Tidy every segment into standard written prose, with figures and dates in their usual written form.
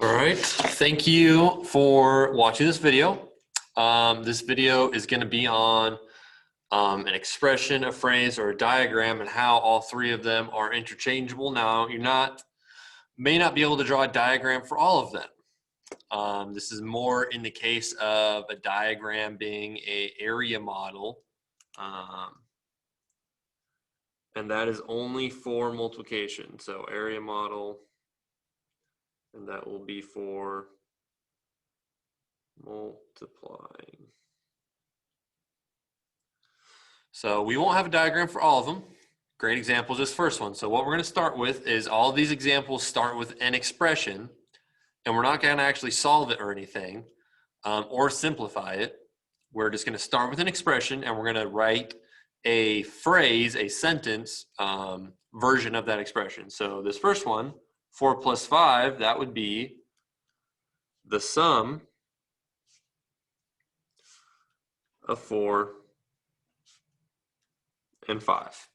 All right, thank you for watching this video. This video is going to be on an expression, a phrase, or a diagram, and how all three of them are interchangeable. Now, may not be able to draw a diagram for all of them. This is more in the case of a diagram being an area model, and that is only for multiplication. So area model, and that will be for multiplying. So we won't have a diagram for all of them. Great example is this first one. So what we're going to start with is all of these examples start with an expression, and we're not going to actually solve it or anything or simplify it. We're just going to start with an expression, and we're going to write a phrase, a sentence version of that expression. So this first one, 4 plus 5, that would be the sum of 4 and 5.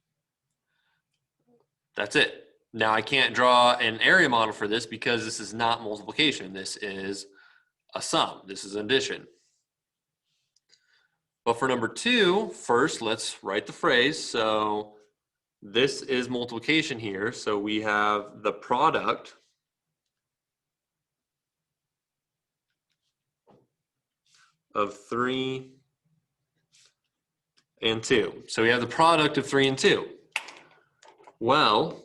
That's it. Now I can't draw an area model for this because this is not multiplication. This is a sum. This is addition. But for number 2, first let's write the phrase. So this is multiplication here. So we have the product of 3 and 2. So we have the product of 3 and 2. Well,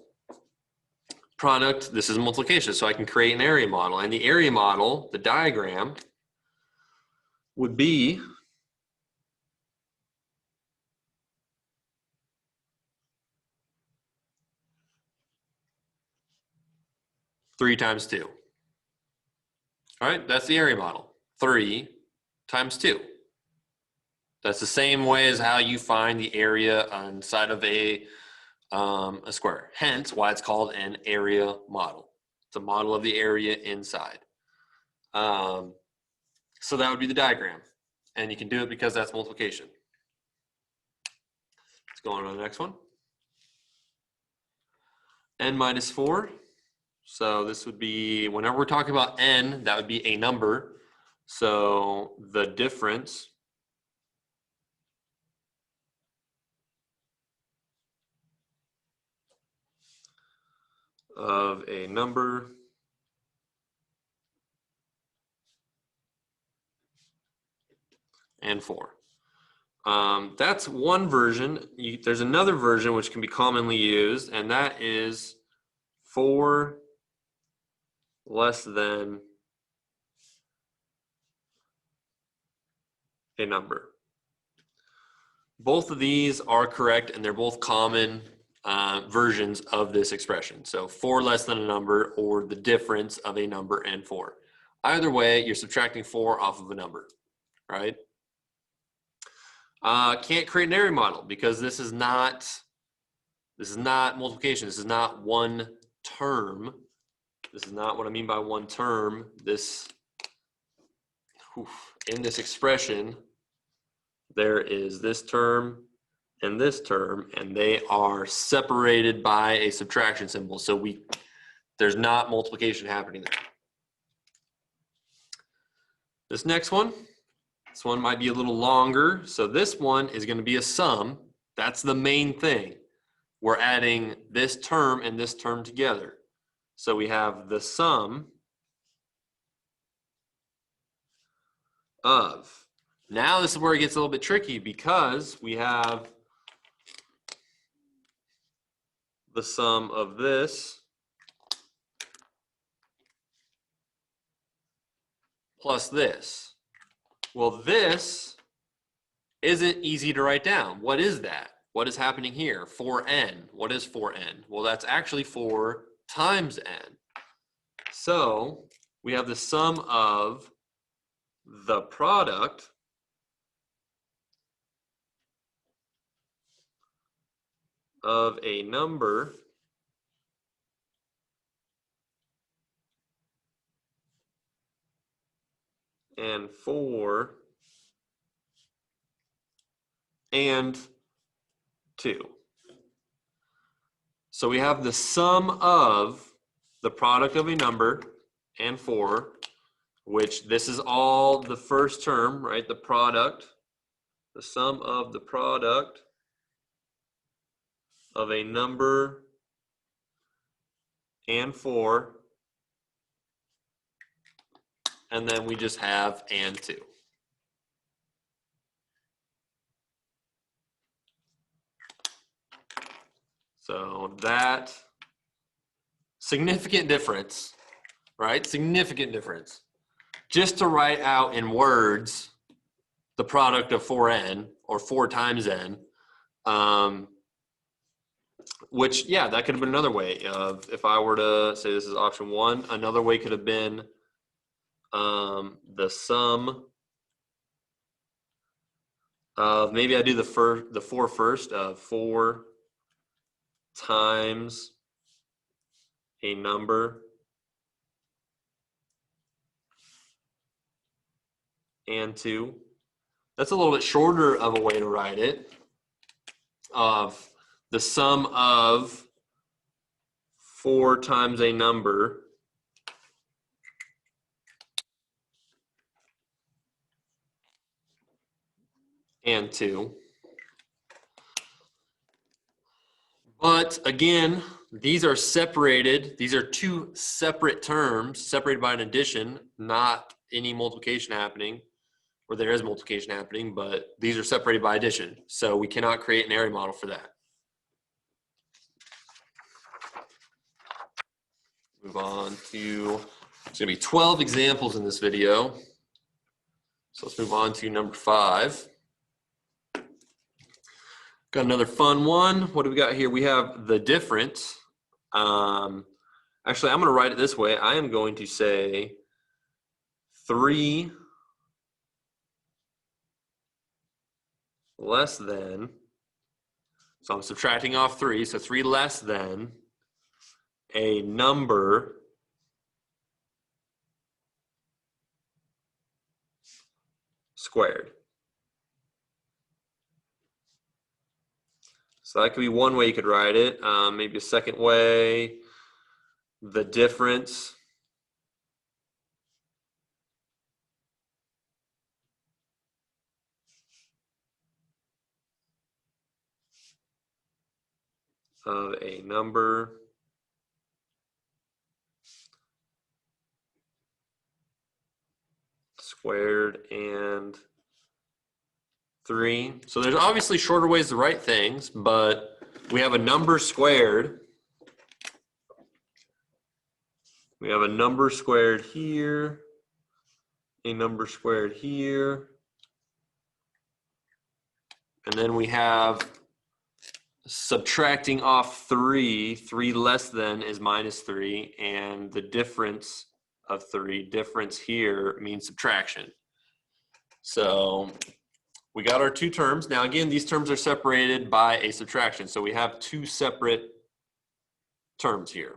product, this is multiplication, so I can create an area model. And the area model, the diagram, would be three times 2. All right, that's the area model. 3 times 2. That's the same way as how you find the area inside of a square. Hence, why it's called an area model. It's a model of the area inside. So that would be the diagram. And you can do it because that's multiplication. Let's go on to the next one. N minus 4. So this would be, whenever we're talking about n, that would be a number. So the difference of a number and 4. That's one version. There's another version which can be commonly used, and that is 4 less than a number. Both of these are correct, and they're both common versions of this expression. So 4 less than a number, or the difference of a number and 4. Either way, you're subtracting 4 off of a number, right? Can't create an area model because this is not multiplication. This is not one term. This is not what I mean by one term. In this expression, there is this term and this term, and they are separated by a subtraction symbol. So there's not multiplication happening there. This next one, this one might be a little longer. So this one is going to be a sum. That's the main thing. We're adding this term and this term together. So we have the sum of. Now this is where it gets a little bit tricky because we have the sum of this plus this. Well, this isn't easy to write down. What is that? What is happening here? 4n. What is 4n? Well, that's actually 4 times n. So we have the sum of the product of a number and 4 and 2. So we have the sum of the product of a number and 4, which this is all the first term, right? The product, the sum of the product of a number and 4, and then we just have and 2. So that significant difference, right? Significant difference. Just to write out in words the product of 4n or 4 times n, which, yeah, that could have been another way of, if I were to say this is option 1, another way could have been the sum of, maybe I do the 4 first, of 4 times a number and 2. That's a little bit shorter of a way to write it, of the sum of 4 times a number and 2. But again, these are separated. These are 2 separate terms, separated by an addition, not any multiplication happening, or there is multiplication happening, but these are separated by addition. So we cannot create an area model for that. Move on to, there's going to be 12 examples in this video. So let's move on to number 5. Got another fun one. What do we got here? We have the difference. Actually, I'm going to write it this way. I am going to say 3 less than, so I'm subtracting off 3, so 3 less than a number squared. So that could be one way you could write it. Maybe a second way, the difference of a number squared and 3. So there's obviously shorter ways to write things, but we have a number squared. We have a number squared here, a number squared here, and then we have subtracting off 3. 3 less than is minus 3, and the difference of 3, difference here means subtraction. So we got our 2 terms. Now again, these terms are separated by a subtraction. So we have 2 separate terms here.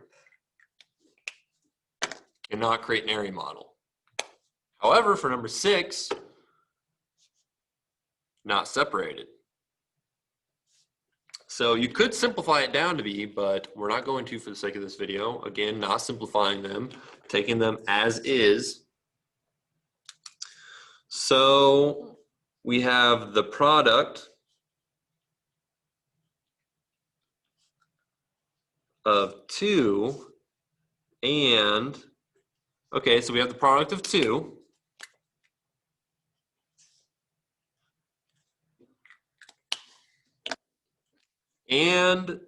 Cannot create an area model. However, for number 6, not separated. So you could simplify it down to be, but we're not going to for the sake of this video. Again, not simplifying them, taking them as is. So we have the product of 2 and, okay, so we have the product of 2 and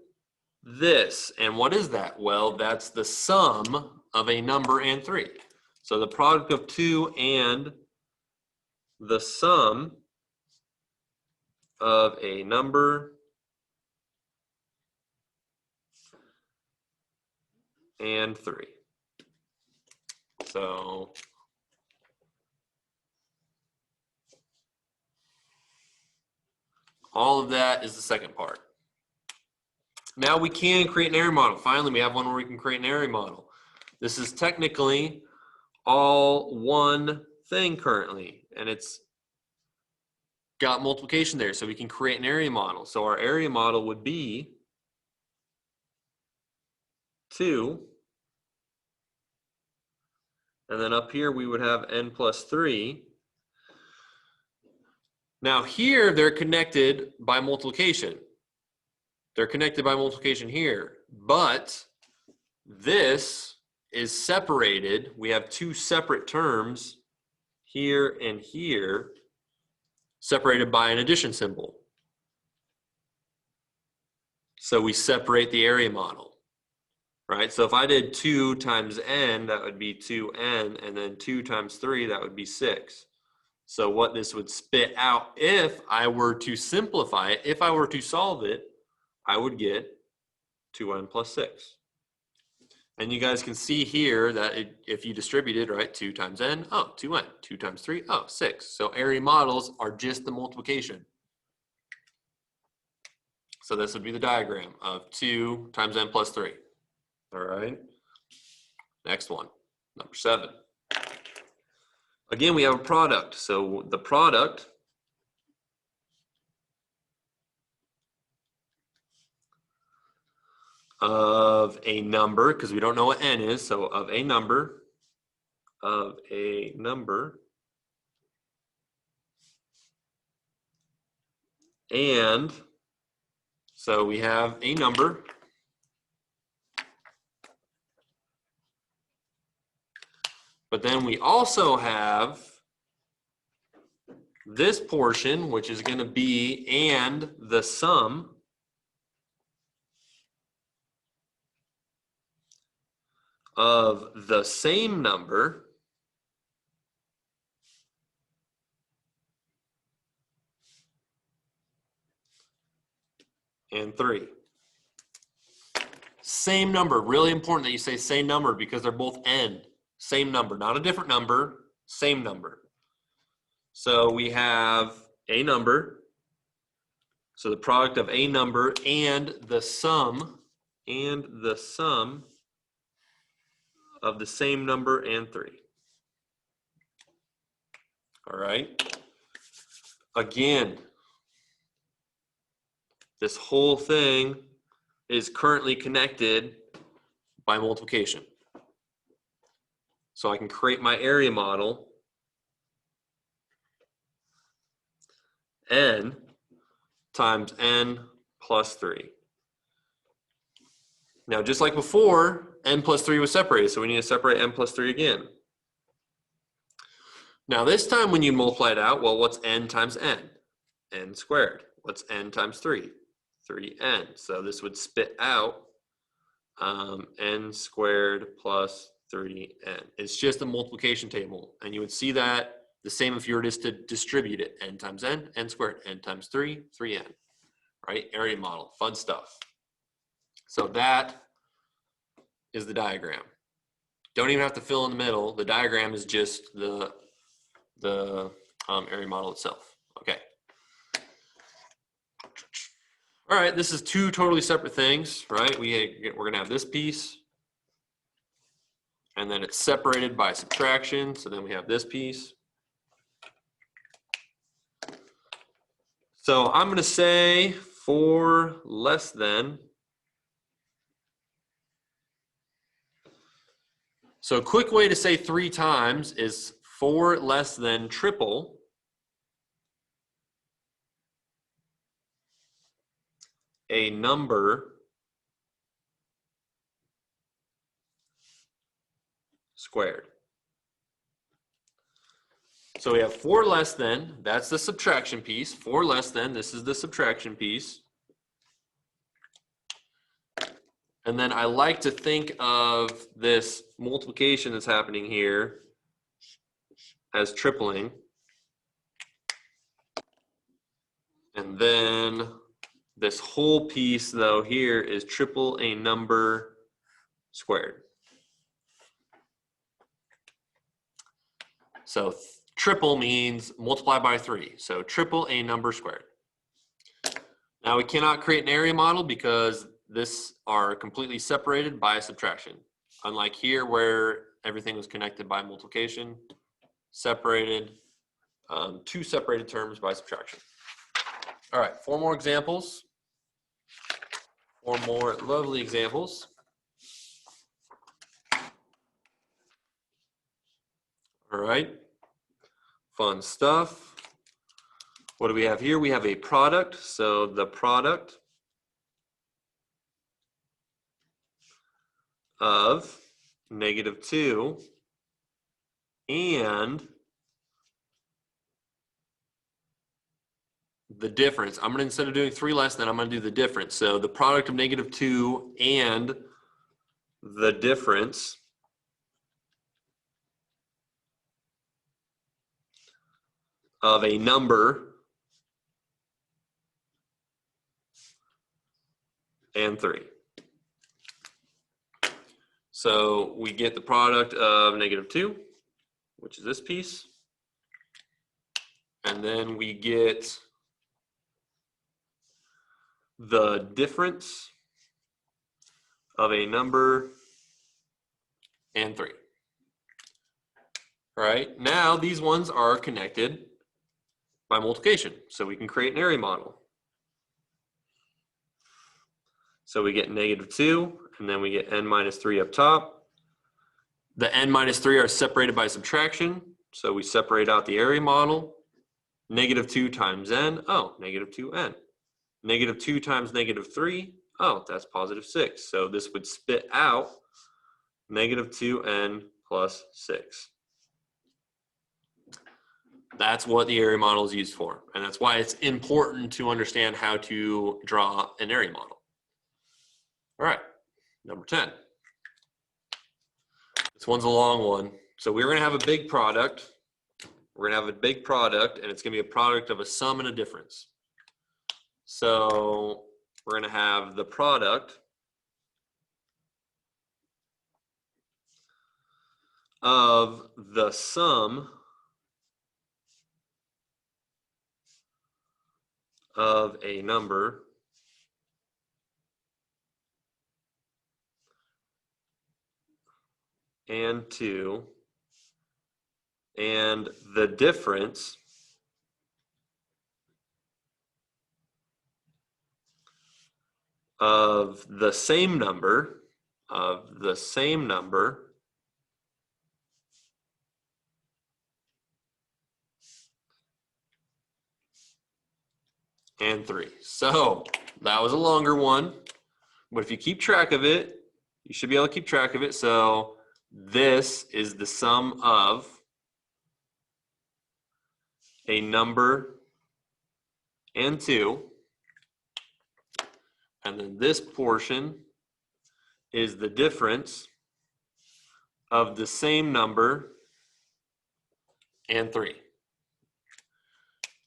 this. And what is that? Well, that's the sum of a number and 3. So the product of 2 and the sum of a number and 3. So all of that is the second part. Now we can create an area model. Finally, we have one where we can create an area model. This is technically all one thing currently, and it's got multiplication there, so we can create an area model. So our area model would be 2 And then up here, we would have n plus 3. Now here, they're connected by multiplication. They're connected by multiplication here. But this is separated. We have two separate terms here and here, separated by an addition symbol. So we separate the area model, right? So if I did 2 times n, that would be 2n, and then 2 times 3, that would be 6. So what this would spit out, if I were to simplify it, if I were to solve it, I would get 2n plus 6. And you guys can see here that if you distributed, right, 2 times n, oh, 2n. 2 times 3, oh, 6. So area models are just the multiplication. So this would be the diagram of 2 times n plus 3. All right. Next one, number 7. Again, we have a product. So the product of a number, because we don't know what n is, so of a number, and so we have a number, but then we also have this portion, which is going to be and the sum of the same number and 3. Same number. Really important that you say same number because they're both n. Same number, not a different number, same number. So we have a number. So the product of a number and the sum of the same number and 3. All right. Again, this whole thing is currently connected by multiplication. So I can create my area model, n times n plus 3. Now, just like before, n plus 3 was separated, so we need to separate n plus 3 again. Now, this time when you multiply it out, well, what's n times n? N squared. What's n times 3? 3n. So this would spit out n squared plus 3n. It's just a multiplication table, and you would see that the same if you were just to distribute it. N times n squared, n times 3, 3n. Right? Area model, fun stuff. So that is the diagram. Don't even have to fill in the middle. The diagram is just the area model itself. Okay. All right, this is two totally separate things, right? We're going to have this piece, and then it's separated by subtraction. So then we have this piece. So I'm going to say for less than. So a quick way to say 3 times is 4 less than triple a number squared. So we have 4 less than, that's the subtraction piece. 4 less than, this is the subtraction piece. And then I like to think of this multiplication that's happening here as tripling. And then this whole piece, though, here is triple a number squared. So triple means multiply by 3. So triple a number squared. Now we cannot create an area model because this are completely separated by subtraction. Unlike here where everything was connected by multiplication, separated, 2 separated terms by subtraction. All right, 4 more examples. 4 more lovely examples. All right, fun stuff. What do we have here? We have a product. So the product of -2 and the difference. I'm going to, instead of doing 3 less than, I'm going to do the difference. So the product of -2 and the difference of a number and 3. So we get the product of -2, which is this piece. And then we get the difference of a number and 3. All right, now these ones are connected by multiplication. So we can create an area model. So we get -2, and then we get n minus 3 up top. The n minus 3 are separated by subtraction. So we separate out the area model. -2 times n, oh, -2n. -2 times -3, oh, that's +6. So this would spit out -2n plus 6. That's what the area model is used for. And that's why it's important to understand how to draw an area model. All right, number 10. This one's a long one. So we're going to have a big product. We're going to have a big product, and it's going to be a product of a sum and a difference. So we're going to have the product of the sum of a number and 2 and the difference of the same number and 3. So that was a longer one, but if you keep track of it, you should be able to keep track of it. So this is the sum of a number and 2, and then this portion is the difference of the same number and 3.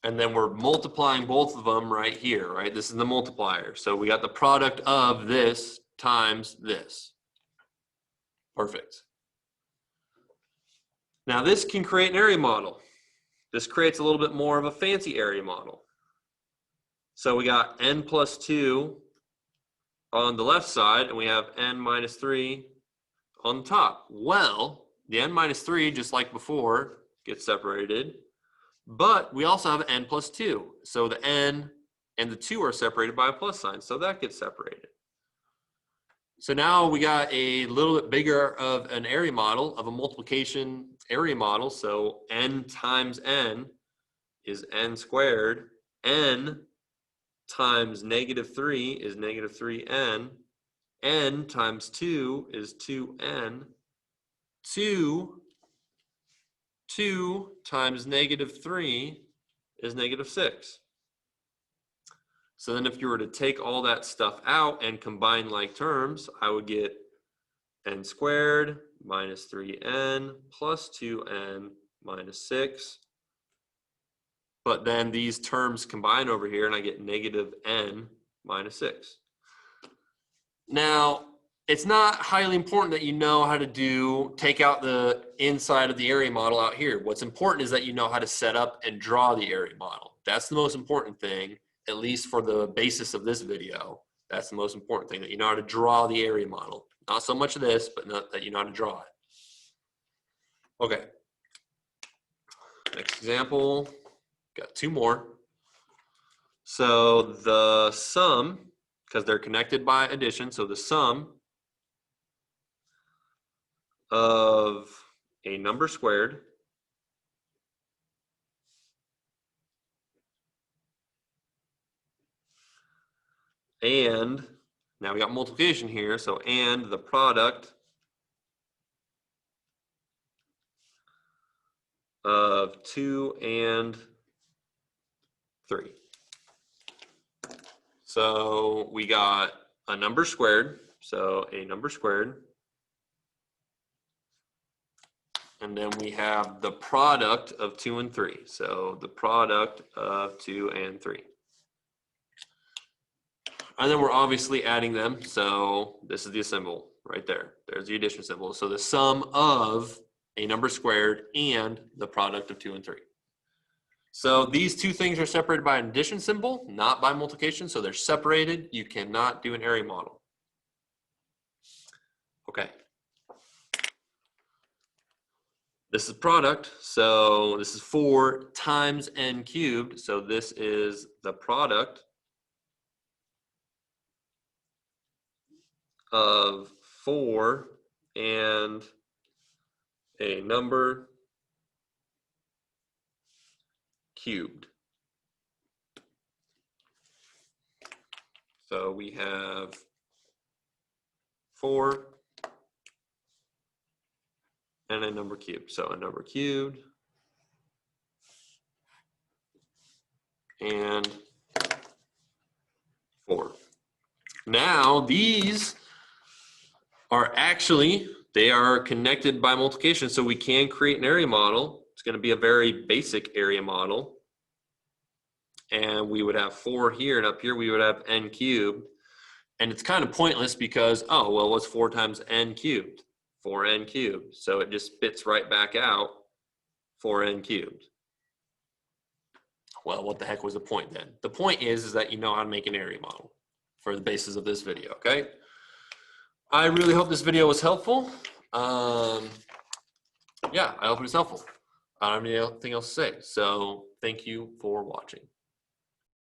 And then we're multiplying both of them right here, right? This is the multiplier. So we got the product of this times this. Perfect. Now this can create an area model. This creates a little bit more of a fancy area model. So we got n plus 2 on the left side, and we have n minus 3 on the top. Well, the n minus 3, just like before, gets separated. But we also have n plus 2. So the n and the 2 are separated by a plus sign. So that gets separated. So now we got a little bit bigger of an area model, of a multiplication area model. So n times n is n squared. N times -3 is -3n. N times 2 is 2n. 2 times -3 is -6. So then if you were to take all that stuff out and combine like terms, I would get n squared minus 3n plus 2n minus 6. But then these terms combine over here and I get -n minus 6. Now, it's not highly important that you know how to take out the inside of the area model out here. What's important is that you know how to set up and draw the area model. That's the most important thing, at least for the basis of this video. That's the most important thing, that you know how to draw the area model. Not so much of this, but not that you know how to draw it. Okay. Next example, got 2 more. So the sum, because they're connected by addition, so the sum of a number squared and now we got multiplication here, so and the product of 2 and 3. So we got a number squared, so a number squared. And then we have the product of 2 and 3. So the product of 2 and 3. And then we're obviously adding them. So this is the symbol right there. There's the addition symbol. So the sum of a number squared and the product of 2 and 3. So these two things are separated by an addition symbol, not by multiplication. So they're separated. You cannot do an area model. Okay. This is product. So this is 4 times n cubed. So this is the product of 4 and a number cubed. So we have 4 and a number cubed. So a number cubed and 4. Now these are actually, they are connected by multiplication, so we can create an area model. It's going to be a very basic area model. And we would have 4 here, and up here we would have n cubed. And it's kind of pointless because, oh, well, what's 4 times n cubed? 4n cubed. So it just spits right back out 4n cubed. Well, what the heck was the point then? The point is that you know how to make an area model for the basis of this video, okay? I really hope this video was helpful. Yeah, I hope it was helpful. I don't have anything else to say. So thank you for watching.